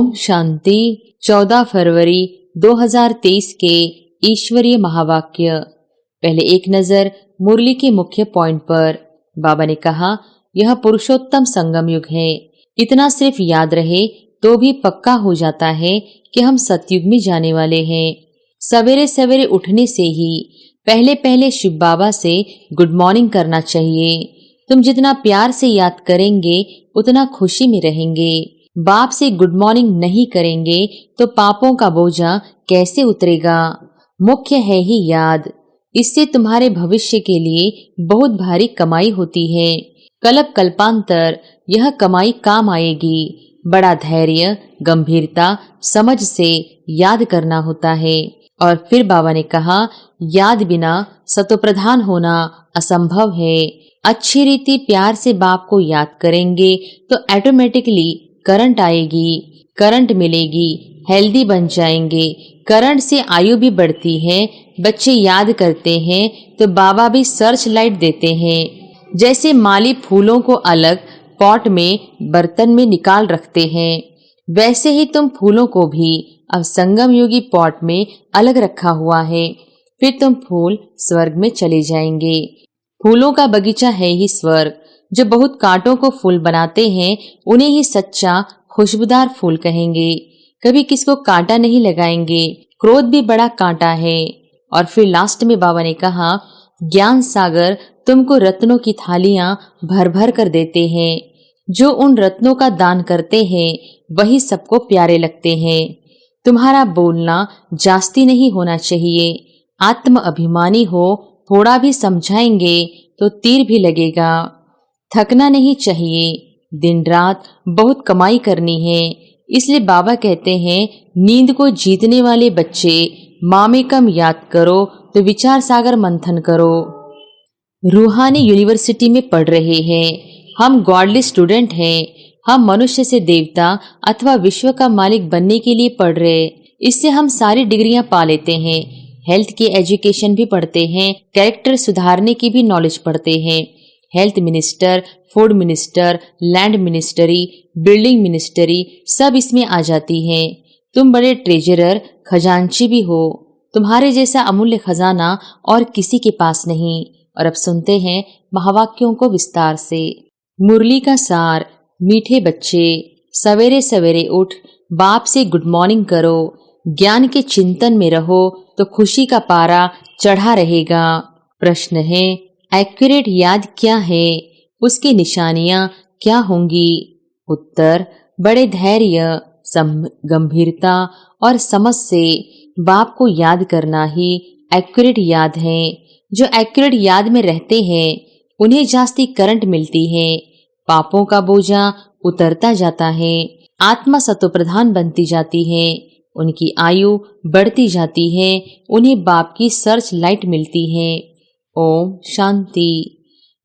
ओम शांति। 14 फरवरी 2023 के ईश्वरीय महावाक्य। पहले एक नजर मुरली के मुख्य पॉइंट पर। बाबा ने कहा, यह पुरुषोत्तम संगम युग है। इतना सिर्फ याद रहे तो भी पक्का हो जाता है कि हम सतयुग में जाने वाले हैं। सवेरे सवेरे उठने से ही पहले पहले शिव बाबा से गुड मॉर्निंग करना चाहिए। तुम जितना प्यार से याद करेंगे उतना खुशी में रहेंगे। बाप से गुड मॉर्निंग नहीं करेंगे तो पापों का बोझा कैसे उतरेगा। मुख्य है ही याद। इससे तुम्हारे भविष्य के लिए बहुत भारी कमाई होती है। कल्प कल्पांतर यह कमाई काम आएगी। बड़ा धैर्य, गंभीरता, समझ से याद करना होता है। और फिर बाबा ने कहा, याद बिना सतोप्रधान होना असंभव है। अच्छी रीति प्यार से बाप को याद करेंगे तो ऑटोमेटिकली करंट आएगी, करंट मिलेगी, हेल्दी बन जाएंगे। करंट से आयु भी बढ़ती है। बच्चे याद करते हैं तो बाबा भी सर्च लाइट देते हैं। जैसे माली फूलों को अलग पॉट में, बर्तन में निकाल रखते हैं, वैसे ही तुम फूलों को भी अब संगम योगी पॉट में अलग रखा हुआ है। फिर तुम फूल स्वर्ग में चले जाएंगे। फूलों का बगीचा है ही स्वर्ग। जो बहुत कांटों को फूल बनाते हैं उन्हें ही सच्चा खुशबूदार फूल कहेंगे। कभी किसको कांटा नहीं लगाएंगे। क्रोध भी बड़ा कांटा है। और फिर लास्ट में बाबा ने कहा, ज्ञान सागर तुमको रत्नों की थालियां भर भर कर देते हैं। जो उन रत्नों का दान करते हैं वही सबको प्यारे लगते हैं। तुम्हारा बोलना जास्ती नहीं होना चाहिए। आत्म अभिमानी हो, थोड़ा भी समझाएंगे तो तीर भी लगेगा। थकना नहीं चाहिए। दिन रात बहुत कमाई करनी है। इसलिए बाबा कहते हैं, नींद को जीतने वाले बच्चे माँ में कम याद करो तो विचार सागर मंथन करो। रूहानी यूनिवर्सिटी में पढ़ रहे हैं। हम गॉडली स्टूडेंट हैं। हम मनुष्य से देवता अथवा विश्व का मालिक बनने के लिए पढ़ रहे। इससे हम सारी डिग्रियां पा लेते हैं। हेल्थ की एजुकेशन भी पढ़ते हैं। कैरेक्टर सुधारने की भी नॉलेज पढ़ते हैं। Health minister, food minister, land ministry, building ministry सब इसमें आ जाती हैं। तुम बड़े ट्रेजरर, खजांची भी हो। तुम्हारे जैसा अमूल्य खजाना और किसी के पास नहीं। और अब सुनते हैं महावाक्यों को विस्तार से। मुरली का सार। मीठे बच्चे, सवेरे सवेरे उठ बाप से गुड मॉर्निंग करो। ज्ञान के चिंतन में रहो तो खुशी का पारा चढ़ा रहेगा। प्रश्न है, एक्यूरेट याद क्या है? उसकी निशानियां क्या होंगी? उत्तर, बड़े धैर्य, गंभीरता और समझ से बाप को याद करना ही एक्यूरेट याद है। जो एक्यूरेट याद में रहते हैं उन्हें जास्ती करंट मिलती है। पापों का बोझा उतरता जाता है। आत्मा सतोप्रधान बनती जाती है। उनकी आयु बढ़ती जाती है। उन्हें बाप की सर्च लाइट मिलती है। ओम शांति।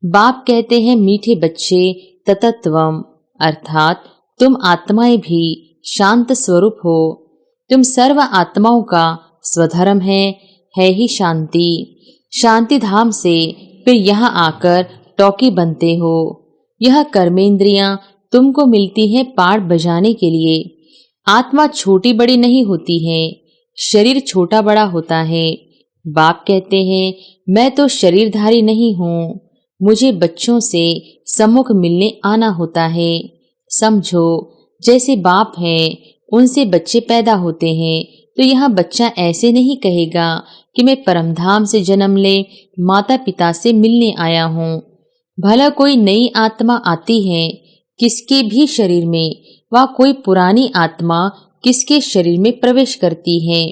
बाप कहते हैं, मीठे बच्चे, ततत्वम अर्थात तुम आत्माएं भी शांत स्वरूप हो। तुम सर्व आत्माओं का स्वधर्म है ही शांति। शांति धाम से फिर यहाँ आकर टॉकी बनते हो। यह कर्मेंद्रियां तुमको मिलती हैं पाठ बजाने के लिए। आत्मा छोटी बड़ी नहीं होती है। शरीर छोटा बड़ा होता है। बाप कहते हैं, मैं तो शरीरधारी नहीं हूँ। मुझे बच्चों से सम्मुख मिलने आना होता है। समझो, जैसे बाप हैं उनसे बच्चे पैदा होते हैं तो यह बच्चा ऐसे नहीं कहेगा कि मैं परमधाम से जन्म ले माता पिता से मिलने आया हूँ। भला कोई नई आत्मा आती है किसके भी शरीर में, वह कोई पुरानी आत्मा किसके शरीर में प्रवेश करती है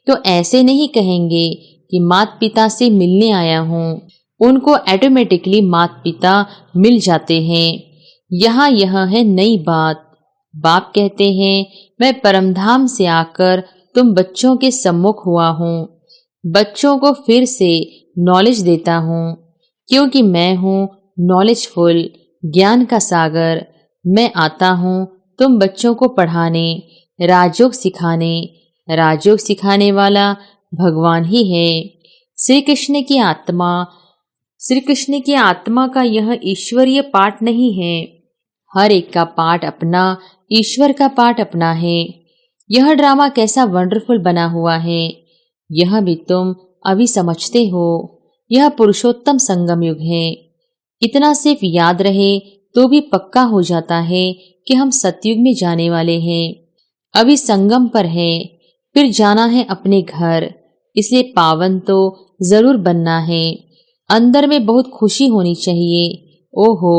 तो ऐसे नहीं कहेंगे कि माता पिता से मिलने आया हूँ। उनको ऑटोमेटिकली माता पिता मिल जाते हैं। यहाँ यह है नई बात। बाप कहते हैं, मैं परमधाम से आकर तुम बच्चों के सम्मुख हुआ हूँ। बच्चों को फिर से नॉलेज देता हूँ क्योंकि मैं हूँ नॉलेजफुल, ज्ञान का सागर। मैं आता हूँ तुम बच्चों को पढ़ाने, राजयोग सिखाने। राजयोग सिखाने वाला भगवान ही है। श्री कृष्ण की आत्मा का यह ईश्वरीय पाठ नहीं है। हर एक का पाठ अपना, ईश्वर का पाठ अपना है। यह ड्रामा कैसा वंडरफुल बना हुआ है, यह भी तुम अभी समझते हो। यह पुरुषोत्तम संगम युग है। इतना सिर्फ याद रहे तो भी पक्का हो जाता है कि हम सतयुग में जाने वाले हैं। अभी संगम पर है, फिर जाना है अपने घर, इसलिए पावन तो जरूर बनना है। अंदर में बहुत खुशी होनी चाहिए। ओहो,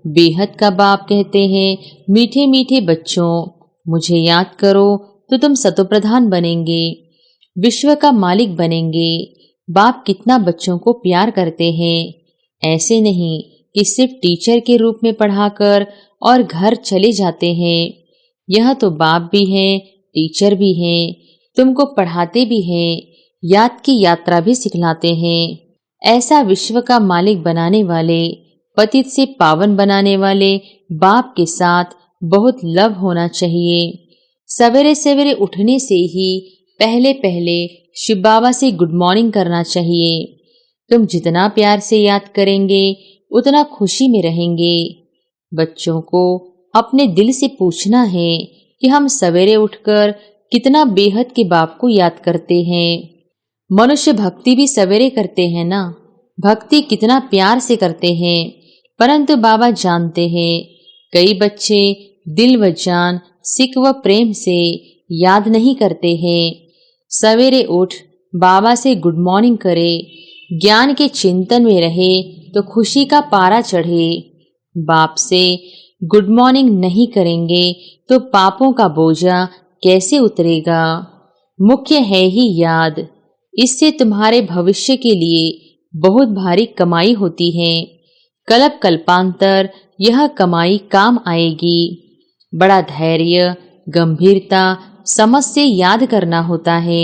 बेहद का बाप कहते हैं, मीठे मीठे बच्चों, मुझे याद करो तो तुम सतोप्रधान बनेंगे, विश्व का मालिक बनेंगे। बाप कितना बच्चों को प्यार करते हैं। ऐसे नहीं कि सिर्फ टीचर के रूप में पढ़ाकर और घर चले जाते हैं। यह तो बाप भी हैं, टीचर भी हैं, तुमको पढ़ाते भी हैं, याद की यात्रा भी सिखलाते हैं। ऐसा विश्व का मालिक बनाने वाले, पतित से पावन बनाने वाले बाप के साथ बहुत लव होना चाहिए। सवेरे सवेरे उठने से ही पहले पहले शिव बाबा से गुड मॉर्निंग करना चाहिए। तुम जितना प्यार से याद करेंगे उतना खुशी में रहेंगे। बच्चों को अपने दिल से पूछना है कि हम सवेरे उठकर कितना बेहद के बाप को याद करते हैं। मनुष्य भक्ति भी सवेरे करते हैं ना, भक्ति कितना प्यार से करते हैं, परंतु बाबा जानते हैं कई बच्चे दिल व जान, सिक व प्रेम से याद नहीं करते हैं। सवेरे उठ बाबा से गुड मॉर्निंग करे, ज्ञान के चिंतन में रहे तो खुशी का पारा चढ़े। बाप से गुड मॉर्निंग नहीं करेंगे तो पापों का बोझा कैसे उतरेगा। मुख्य है ही याद, इससे तुम्हारे भविष्य के लिए बहुत भारी कमाई होती है। कल्प कल्पांतर यह कमाई काम आएगी। बड़ा धैर्य, गंभीरता, समझ से याद करना होता है।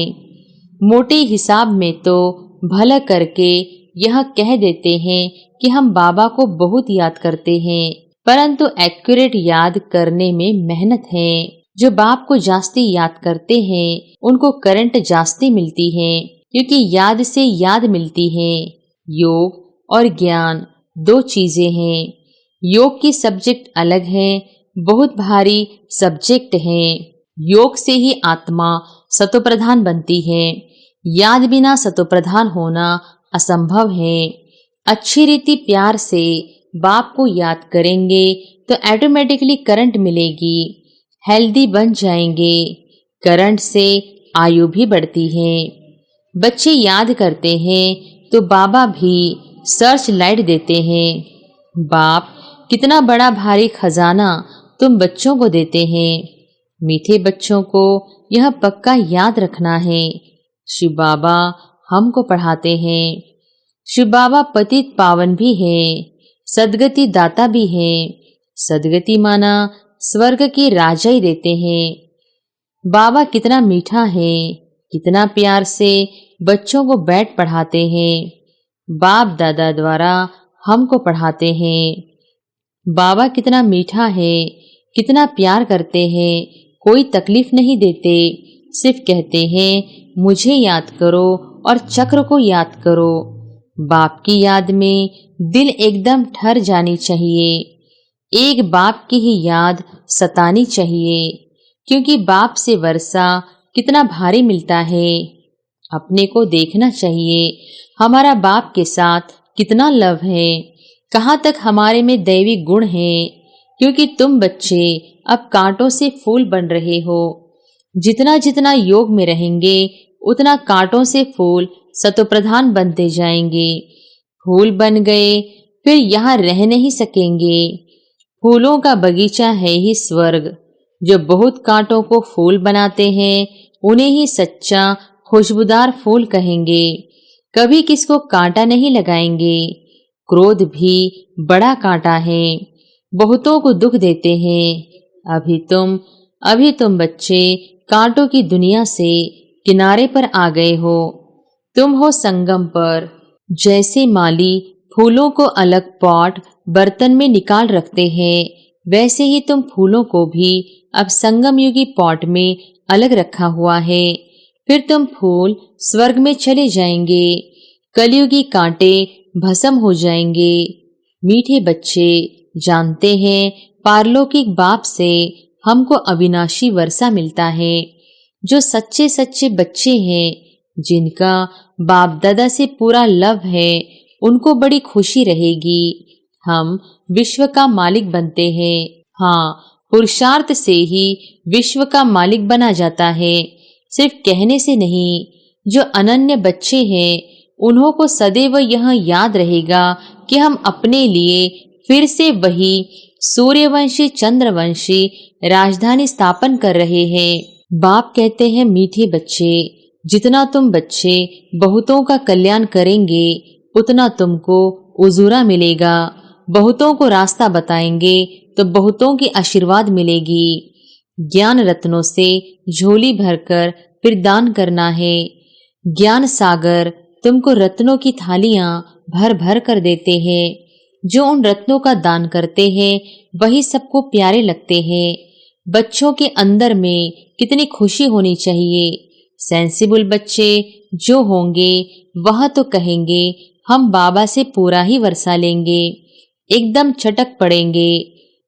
मोटे हिसाब में तो भला करके यह कह देते हैं कि हम बाबा को बहुत याद करते हैं, परंतु एक्यूरेट याद करने में मेहनत है। जो बाप को जास्ती याद करते हैं उनको करंट जास्ती मिलती है, क्योंकि याद से याद मिलती है। योग और ज्ञान दो चीजें हैं। योग की सब्जेक्ट अलग है, बहुत भारी सब्जेक्ट है। योग से ही आत्मा सतोप्रधान बनती है। याद बिना सतोप्रधान होना असंभव है। अच्छी रीति प्यार से बाप को याद करेंगे तो ऑटोमेटिकली करंट मिलेगी, हेल्दी बन जाएंगे। करंट से आयु भी बढ़ती है। बच्चे याद करते हैं तो बाबा भी सर्च लाइट देते हैं। बाप कितना बड़ा भारी खजाना तुम बच्चों को देते हैं। मीठे बच्चों को यह पक्का याद रखना है। शिव बाबा हमको पढ़ाते हैं। शिव बाबा पतित पावन भी हैं, सदगति दाता भी हैं। सदगति माना स्वर्ग की राजा ही देते हैं। बाबा कितना मीठा है, कितना प्यार से बच्चों को बैठ पढ़ाते हैं। बाप दादा द्वारा हमको पढ़ाते हैं। बाबा कितना मीठा है, कितना प्यार करते हैं, कोई तकलीफ नहीं देते, सिर्फ कहते हैं मुझे याद करो और चक्र को याद करो। बाप की याद में दिल एकदम ठर जानी चाहिए। एक बाप की ही याद सतानी चाहिए, क्योंकि बाप से वर्षा कितना भारी मिलता है। अपने को देखना चाहिए हमारा बाप के साथ कितना लव है, कहाँ तक हमारे में दैवी गुण है। क्योंकि तुम बच्चे अब कांटों से फूल बन रहे हो। जितना जितना योग में रहेंगे उतना कांटों से फूल सतोप्रधान बनते जाएंगे। फूल बन गए फिर यहाँ रह नहीं सकेंगे। फूलों का बगीचा है ही स्वर्ग। जो बहुत कांटों को फूल बनाते हैं उन्हें ही सच्चा खुशबूदार फूल कहेंगे। कभी किसको कांटा नहीं लगाएंगे। क्रोध भी बड़ा कांटा है, बहुतों को दुख देते हैं। अभी तुम बच्चे कांटों की दुनिया से किनारे पर आ गए हो। तुम हो संगम पर। जैसे माली फूलों को अलग पॉट बर्तन में निकाल रखते हैं, वैसे ही तुम फूलों को भी अब संगम युगी पॉट में अलग रखा हुआ है। फिर तुम फूल स्वर्ग में चले जाएंगे। कलयुगी कांटे भस्म हो जाएंगे। मीठे बच्चे जानते हैं पारलौकिक बाप से हमको अविनाशी वर्षा मिलता है। जो सच्चे सच्चे बच्चे हैं, जिनका बाप दादा से पूरा लव है, उनको बड़ी खुशी रहेगी। हम विश्व का मालिक बनते हैं। हाँ, पुरुषार्थ से ही विश्व का मालिक बना जाता है, सिर्फ कहने से नहीं। जो अनन्य बच्चे हैं, उन्हों को सदैव यह याद रहेगा कि हम अपने लिए फिर से वही सूर्यवंशी चंद्रवंशी राजधानी स्थापन कर रहे हैं। बाप कहते हैं, मीठे बच्चे, जितना तुम बच्चे बहुतों का कल्याण करेंगे, उतना तुमको उजूरा मिलेगा। बहुतों को रास्ता बताएंगे तो बहुतों की आशीर्वाद मिलेगी। ज्ञान रत्नों से झोली भरकर फिर दान करना है। ज्ञान सागर तुमको रत्नों की थालियां भर भर कर देते हैं। जो उन रत्नों का दान करते हैं, वही सबको प्यारे लगते हैं। बच्चों के अंदर में कितनी खुशी होनी चाहिए। सेंसिबल बच्चे जो होंगे, वह तो कहेंगे हम बाबा से पूरा ही वर्षा लेंगे, एकदम छटक पड़ेंगे।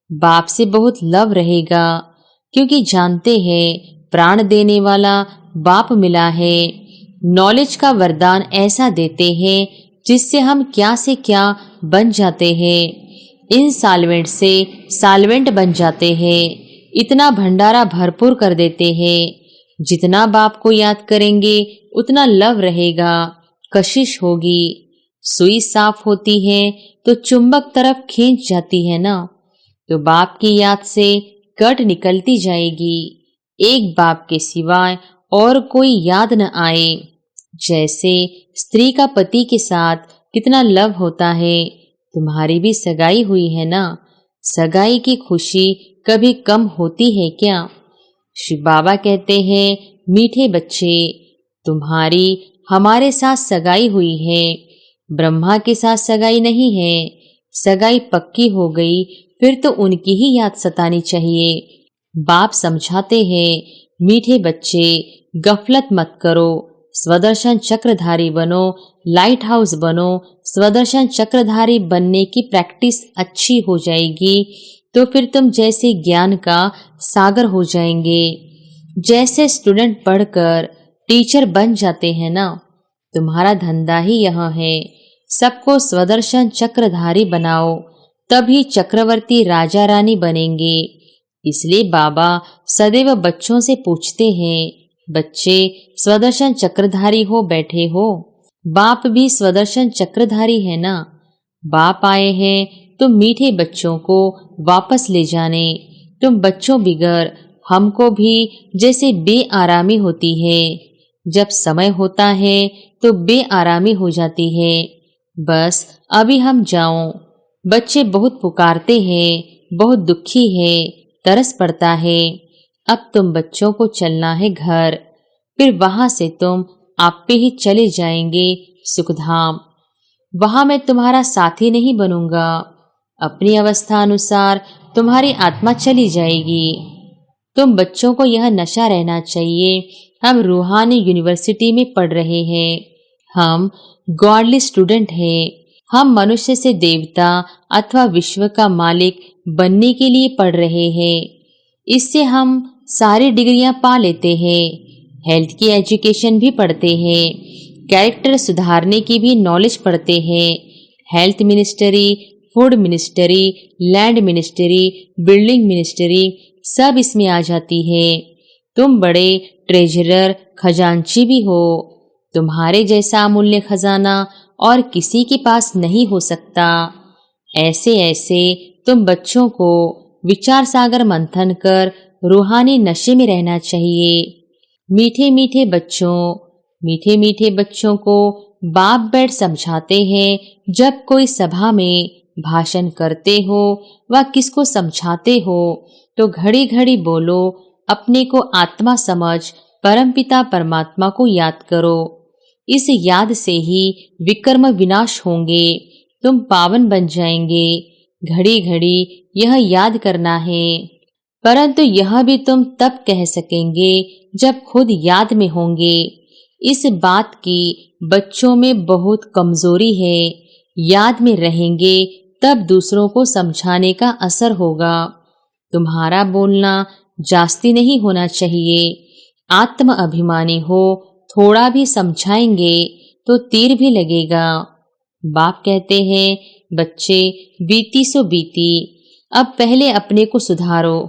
बाप से बहुत लव रहेगा, क्योंकि जानते हैं प्राण देने वाला बाप मिला है। नॉलेज का वरदान ऐसा देते हैं जिससे हम क्या से क्या बन जाते हैं। इन साल्वेंट से साल्वेंट बन जाते हैं। इतना भंडारा भरपूर कर देते हैं। जितना बाप को याद करेंगे, उतना लव रहेगा, कशिश होगी। सुई साफ होती है तो चुंबक तरफ खींच जाती है ना, तो बाप की याद से कट निकलती जाएगी। एक बाप के सिवाय और कोई याद न आए। जैसे स्त्री का पति के साथ कितना लव होता है। तुम्हारी भी सगाई हुई है ना, सगाई की खुशी कभी कम होती है क्या? शिव बाबा कहते हैं, मीठे बच्चे, तुम्हारी हमारे साथ सगाई हुई है, ब्रह्मा के साथ सगाई नहीं है। सगाई पक्की हो गई फिर तो उनकी ही याद सतानी चाहिए। बाप समझाते हैं, मीठे बच्चे, गफलत मत करो, स्वदर्शन चक्रधारी बनो, लाइट हाउस बनो। स्वदर्शन चक्रधारी बनने की प्रैक्टिस अच्छी हो जाएगी तो फिर तुम जैसे ज्ञान का सागर हो जाएंगे। जैसे स्टूडेंट पढ़कर टीचर बन जाते हैं ना, तुम्हारा धंधा ही यह है, सबको स्वदर्शन चक्रधारी बनाओ, तभी चक्रवर्ती राजा रानी बनेंगे। इसलिए बाबा सदैव बच्चों से पूछते हैं, बच्चे स्वदर्शन चक्रधारी हो बैठे हो? बाप भी स्वदर्शन चक्रधारी है ना। बाप आए हैं तुम मीठे बच्चों को वापस ले जाने। तुम बच्चों बिगर हमको भी जैसे बेआरामी होती है। जब समय होता है तो बेआरामी हो जाती है। बस अभी हम जाओ। बच्चे बहुत पुकारते हैं, बहुत दुखी है, तरस पड़ता है। अब तुम बच्चों को चलना है घर, फिर वहां से तुम आप पे ही चले जाएंगे सुखधाम। वहां मैं तुम्हारा साथी नहीं बनूंगा। अपनी अवस्था अनुसार तुम्हारी आत्मा चली जाएगी। तुम बच्चों को यह नशा रहना चाहिए, हम रूहानी यूनिवर्सिटी में पढ़ रहे हैं, हम गॉडली स्टूडेंट हैं, हम मनुष्य से देवता अथवा विश्व का मालिक बनने के लिए पढ़ रहे हैं। इससे हम सारी डिग्रियां पा लेते हैं, हेल्थ की एजुकेशन भी पढ़ते हैं, कैरेक्टर सुधारने की भी नॉलेज पढ़ते हैं। Health ministry, food ministry, land ministry, building ministry सब इसमें आ जाती है। तुम बड़े ट्रेजरर, खजांची भी हो। तुम्हारे जैसा अमूल्य खजाना और किसी के पास नहीं हो सकता। ऐसे ऐसे तुम बच्चों को विचार सागर मंथन कर रूहानी नशे में रहना चाहिए। मीठे मीठे बच्चों, मीठे मीठे बच्चों को बाप बैठ समझाते हैं। जब कोई सभा में भाषण करते हो व किसको समझाते हो तो घड़ी घड़ी बोलो, अपने को आत्मा समझ परमपिता परमात्मा को याद करो। इस याद से ही विकर्म विनाश होंगे, तुम पावन बन जाएंगे। घड़ी घड़ी यह याद करना है, परंतु यह भी तुम तब कह सकेंगे जब खुद याद में होंगे। इस बात की बच्चों में बहुत कमजोरी है। याद में रहेंगे तब दूसरों को समझाने का असर होगा। तुम्हारा बोलना जास्ती नहीं होना चाहिए, आत्म अभिमानी हो, थोड़ा भी समझाएंगे तो तीर भी लगेगा। बाप कहते हैं, बच्चे बीती सो बीती, अब पहले अपने को सुधारो।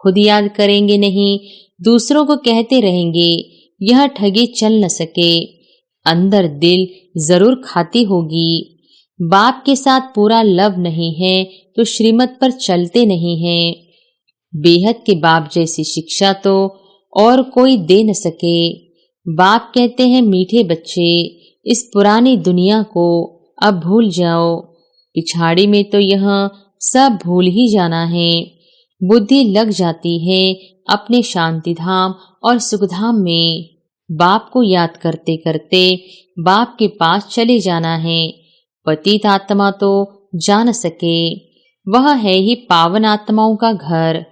खुद याद करेंगे नहीं, दूसरों को कहते रहेंगे, यह ठगी चल न सके। अंदर दिल जरूर खाती होगी। बाप के साथ पूरा लव नहीं है तो श्रीमत पर चलते नहीं हैं। बेहद के बाप जैसी शिक्षा तो और कोई दे न सके। बाप कहते हैं, मीठे बच्चे, इस पुरानी दुनिया को अब भूल जाओ। पिछाड़ी में तो यह सब भूल ही जाना है। बुद्धि लग जाती है अपने शांति धाम और सुखधाम में। बाप को याद करते करते बाप के पास चले जाना है। पतित आत्मा तो जा न सके, वह है ही पावन आत्माओं का घर।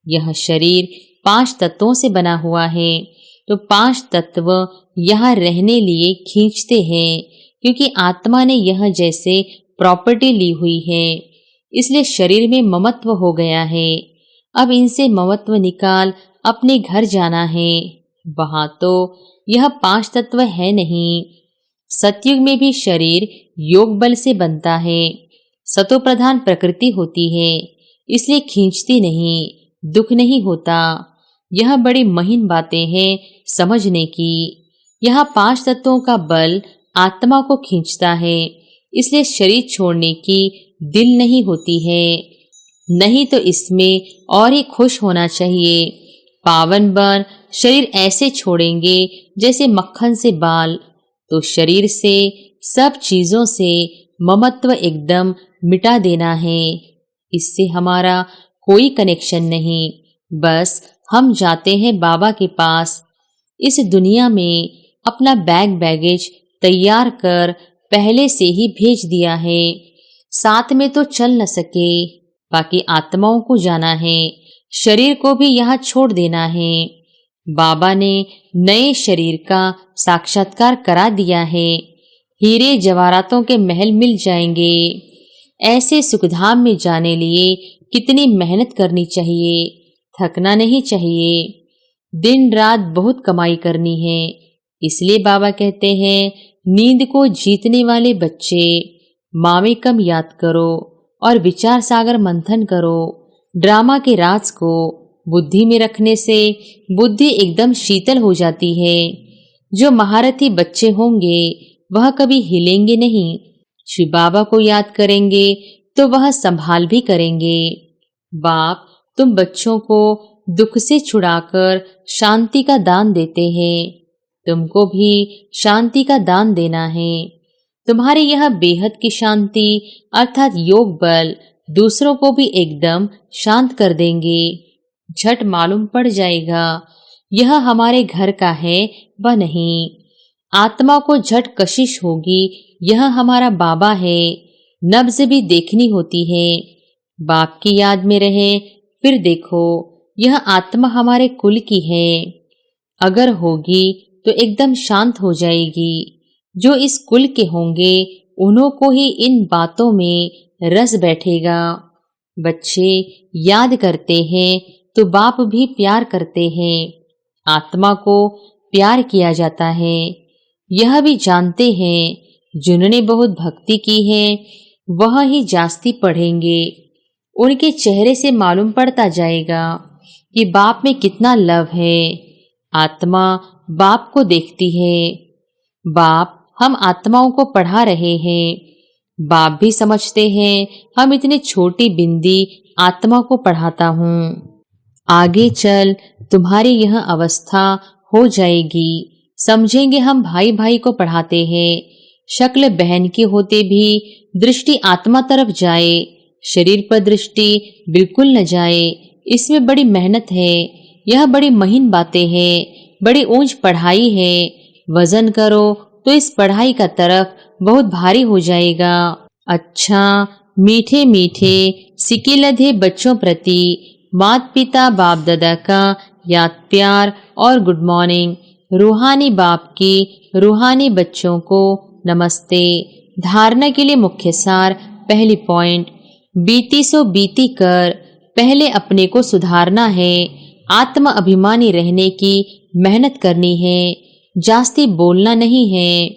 यह शरीर 5 तत्वों से बना हुआ है, तो 5 तत्व यहाँ रहने लिए खींचते हैं, क्योंकि आत्मा ने यह जैसे प्रॉपर्टी ली हुई है, इसलिए शरीर में ममत्व हो गया है। अब इनसे ममत्व निकाल अपने घर जाना है। वहां तो यह 5 तत्व है नहीं। सतयुग में भी शरीर योग बल से बनता है। सतो प्रधान प्रकृति होती है, इसलिए खींचती नहीं, दुख नहीं होता। यह बड़ी महीन बातें हैं समझने की। यह 5 तत्वों का बल आत्मा को खींचता है, इसलिए शरीर छोड़ने की दिल नहीं होती है। नहीं तो इसमें और ही खुश होना चाहिए। पावन बन शरीर ऐसे छोड़ेंगे जैसे मक्खन से बाल, तो शरीर से सब चीजों से ममत्व एकदम मिटा देना है। इससे हमारा कोई कनेक्शन नहीं, बस हम जाते हैं बाबा के पास। इस दुनिया में अपना बैगेज तैयार कर पहले से ही भेज दिया है। साथ में तो चल न सके, बाकी आत्माओं को जाना है, शरीर को भी यहाँ छोड़ देना है। बाबा ने नए शरीर का साक्षात्कार करा दिया है। हीरे जवाहरातों के महल मिल जाएंगे। ऐसे सुखधाम में जाने लिए कितनी मेहनत करनी चाहिए, थकना नहीं चाहिए। दिन रात बहुत कमाई करनी है। इसलिए बाबा कहते हैं, नींद को जीतने वाले बच्चे, माँ कम याद करो और विचार सागर मंथन करो। ड्रामा के राज को बुद्धि में रखने से बुद्धि एकदम शीतल हो जाती है। जो महारथी बच्चे होंगे वह कभी हिलेंगे नहीं। श्री बाबा को याद करेंगे तो वह संभाल भी करेंगे। बाप, तुम बच्चों को दुख से छुड़ाकर शांति का दान देते हैं। तुमको भी शांति का दान देना है। तुम्हारे यह बेहद की शांति अर्थात योग बल दूसरों को भी एकदम शांत कर देंगे। झट मालूम पड़ जाएगा यह हमारे घर का है व नहीं। आत्मा को झट कशिश होगी, यह हमारा बाबा है। नब्ज भी देखनी होती है। बाप की याद में रहे, फिर देखो यह आत्मा हमारे कुल की है। अगर होगी तो एकदम शांत हो जाएगी। जो इस कुल के होंगे उन्हों को ही इन बातों में रस बैठेगा। बच्चे याद करते हैं तो बाप भी प्यार करते हैं। आत्मा को प्यार किया जाता है। यह भी जानते हैं, जिन्होंने बहुत भक्ति की है वह ही जास्ती पढ़ेंगे। उनके चेहरे से मालूम पड़ता जाएगा कि बाप में कितना लव है। आत्मा बाप को देखती है। बाप हम आत्माओं को पढ़ा रहे हैं। बाप भी समझते हैं हम इतनी छोटी बिंदी आत्मा को पढ़ाता हूँ। आगे चल तुम्हारी यह अवस्था हो जाएगी। समझेंगे हम भाई भाई को पढ़ाते हैं। शक्ल बहन की होते भी दृष्टि आत्मा तरफ जाए, शरीर पर दृष्टि बिल्कुल न जाए। इसमें बड़ी मेहनत है। यह बड़ी महीन बातें हैं, बड़ी ऊंच पढ़ाई है। वजन करो तो इस पढ़ाई का तरफ बहुत भारी हो जाएगा। अच्छा, मीठे मीठे सिके लधे बच्चों प्रति माता पिता बाप दादा का याद प्यार और गुड मॉर्निंग। रूहानी बाप की रूहानी बच्चों को नमस्ते। धारणा के लिए मुख्य सार, पहली पॉइंट, बीती सो बीती कर पहले अपने को सुधारना है, आत्म अभिमानी रहने की मेहनत करनी है, जास्ती बोलना नहीं है।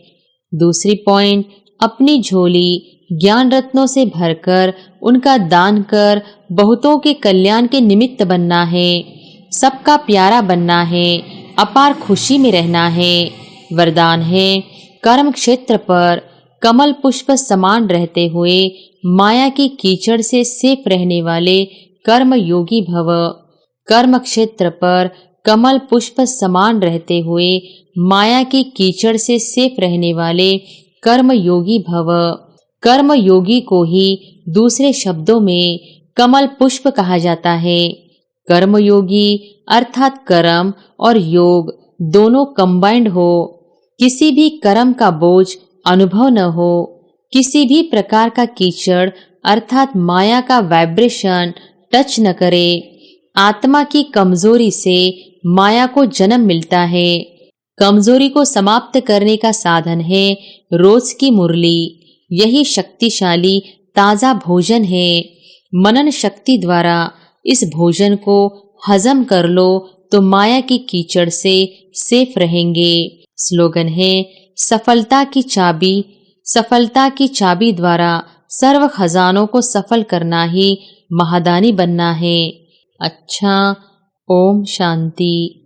दूसरी पॉइंट, अपनी झोली ज्ञान रत्नों से भरकर उनका दान कर बहुतों के कल्याण के निमित्त बनना है, सबका प्यारा बनना है, अपार खुशी में रहना है। वरदान है, कर्म क्षेत्र पर कमल पुष्प समान रहते हुए माया की कीचड़ से सेफ रहने वाले कर्म योगी भव। कर्म क्षेत्र पर कमल पुष्प समान रहते हुए माया की कीचड़ से सेफ रहने वाले कर्म योगी भव। कर्म योगी को ही दूसरे शब्दों में कमल पुष्प कहा जाता है। कर्म योगी अर्थात कर्म और योग दोनों कंबाइंड हो, किसी भी कर्म का बोझ अनुभव न हो, किसी भी प्रकार का कीचड़ अर्थात माया का वाइब्रेशन टच न करे। आत्मा की कमजोरी से माया को जन्म मिलता है। कमजोरी को समाप्त करने का साधन है रोज की मुरली। यही शक्तिशाली ताजा भोजन है। मनन शक्ति द्वारा इस भोजन को हजम कर लो तो माया की कीचड़ से सेफ रहेंगे। स्लोगन है, सफलता की चाबी द्वारा सर्व खजानों को सफल करना ही महादानी बनना है। अच्छा, ओम शांति।